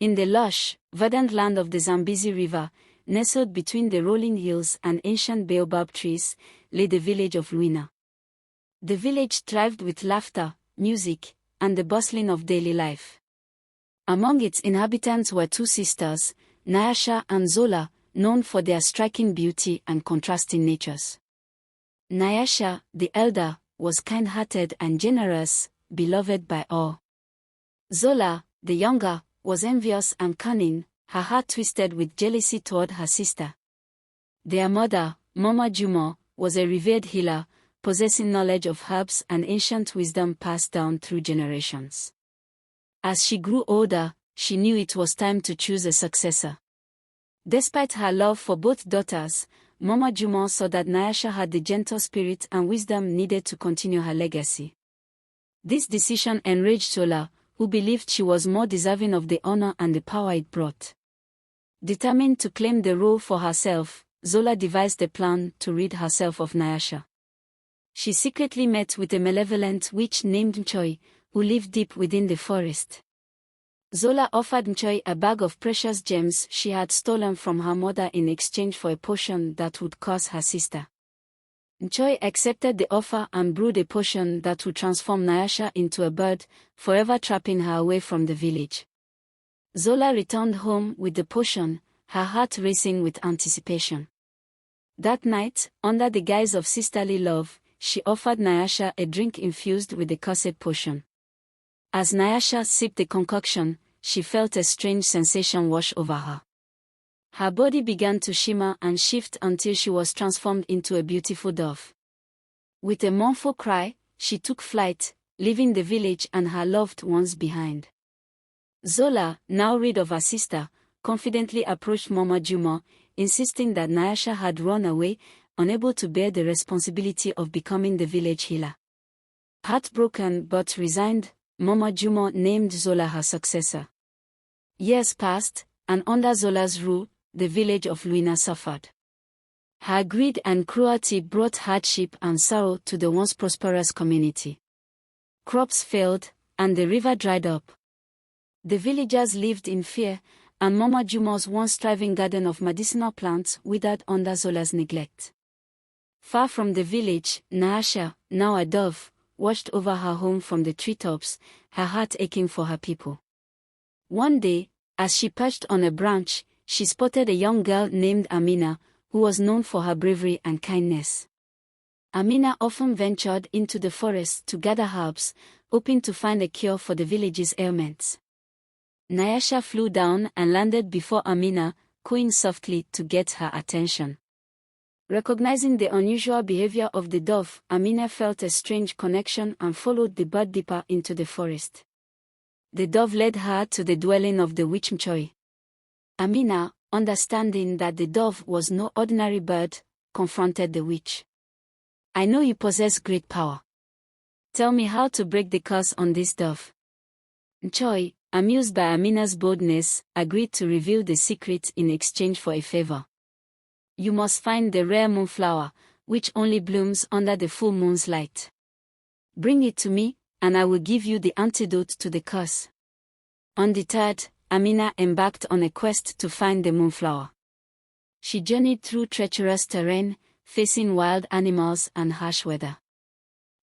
In the lush, verdant land of the Zambezi River, nestled between the rolling hills and ancient baobab trees, lay the village of Lwena. The village thrived with laughter, music, and the bustling of daily life. Among its inhabitants were two sisters, Nyasha and Zola, known for their striking beauty and contrasting natures. Nyasha, the elder, was kind-hearted and generous, beloved by all. Zola, the younger, was envious and cunning, her heart twisted with jealousy toward her sister. Their mother, Mama Jumo, was a revered healer, possessing knowledge of herbs and ancient wisdom passed down through generations. As she grew older, she knew it was time to choose a successor. Despite her love for both daughters, Mama Jumo saw that Nyasha had the gentle spirit and wisdom needed to continue her legacy. This decision enraged Zola, who believed she was more deserving of the honor and the power it brought. Determined to claim the role for herself, Zola devised a plan to rid herself of Nyasha. She secretly met with a malevolent witch named Mchoi, who lived deep within the forest. Zola offered Mchoi a bag of precious gems she had stolen from her mother in exchange for a potion that would curse her sister. Mchoi accepted the offer and brewed a potion that would transform Nyasha into a bird, forever trapping her away from the village. Zola returned home with the potion, her heart racing with anticipation. That night, under the guise of sisterly love, she offered Nyasha a drink infused with the cursed potion. As Nyasha sipped the concoction, she felt a strange sensation wash over her. Her body began to shimmer and shift until she was transformed into a beautiful dove. With a mournful cry, she took flight, leaving the village and her loved ones behind. Zola, now rid of her sister, confidently approached Mama Jumo, insisting that Nyasha had run away, unable to bear the responsibility of becoming the village healer. Heartbroken but resigned, Mama Jumo named Zola her successor. Years passed, and under Zola's rule, the village of Lwena suffered. Her greed and cruelty brought hardship and sorrow to the once prosperous community. Crops failed, and the river dried up. The villagers lived in fear, and Mama Jumo's once thriving garden of medicinal plants withered under Zola's neglect. Far from the village, Nyasha, now a dove, watched over her home from the treetops, her heart aching for her people. One day, as she perched on a branch, she spotted a young girl named Amina, who was known for her bravery and kindness. Amina often ventured into the forest to gather herbs, hoping to find a cure for the village's ailments. Nyasha flew down and landed before Amina, cooing softly to get her attention. Recognizing the unusual behavior of the dove, Amina felt a strange connection and followed the bird deeper into the forest. The dove led her to the dwelling of the witch Mchoi. Amina, understanding that the dove was no ordinary bird, confronted the witch. "I know you possess great power. Tell me how to break the curse on this dove." Mchoi, amused by Amina's boldness, agreed to reveal the secret in exchange for a favor. "You must find the rare moonflower, which only blooms under the full moon's light. Bring it to me, and I will give you the antidote to the curse." Undeterred, Amina embarked on a quest to find the moonflower. She journeyed through treacherous terrain, facing wild animals and harsh weather.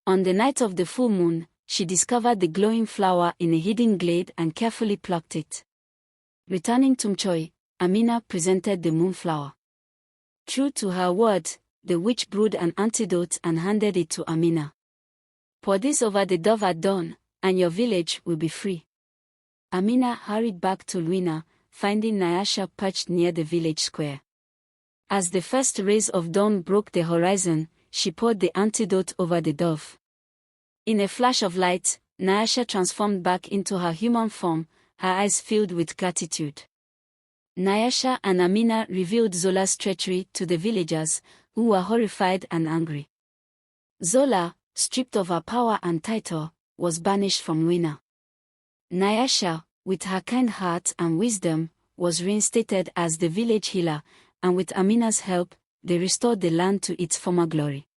On the night of the full moon, she discovered the glowing flower in a hidden glade and carefully plucked it. Returning to Mchoi, Amina presented the moonflower. True to her word, the witch brewed an antidote and handed it to Amina. "Pour this over the dove at dawn, and your village will be free." Amina hurried back to Lwena, finding Nyasha perched near the village square. As the first rays of dawn broke the horizon, she poured the antidote over the dove. In a flash of light, Nyasha transformed back into her human form, her eyes filled with gratitude. Nyasha and Amina revealed Zola's treachery to the villagers, who were horrified and angry. Zola, stripped of her power and title, was banished from Lwena. Nyasha, with her kind heart and wisdom, was reinstated as the village healer, and with Amina's help, they restored the land to its former glory.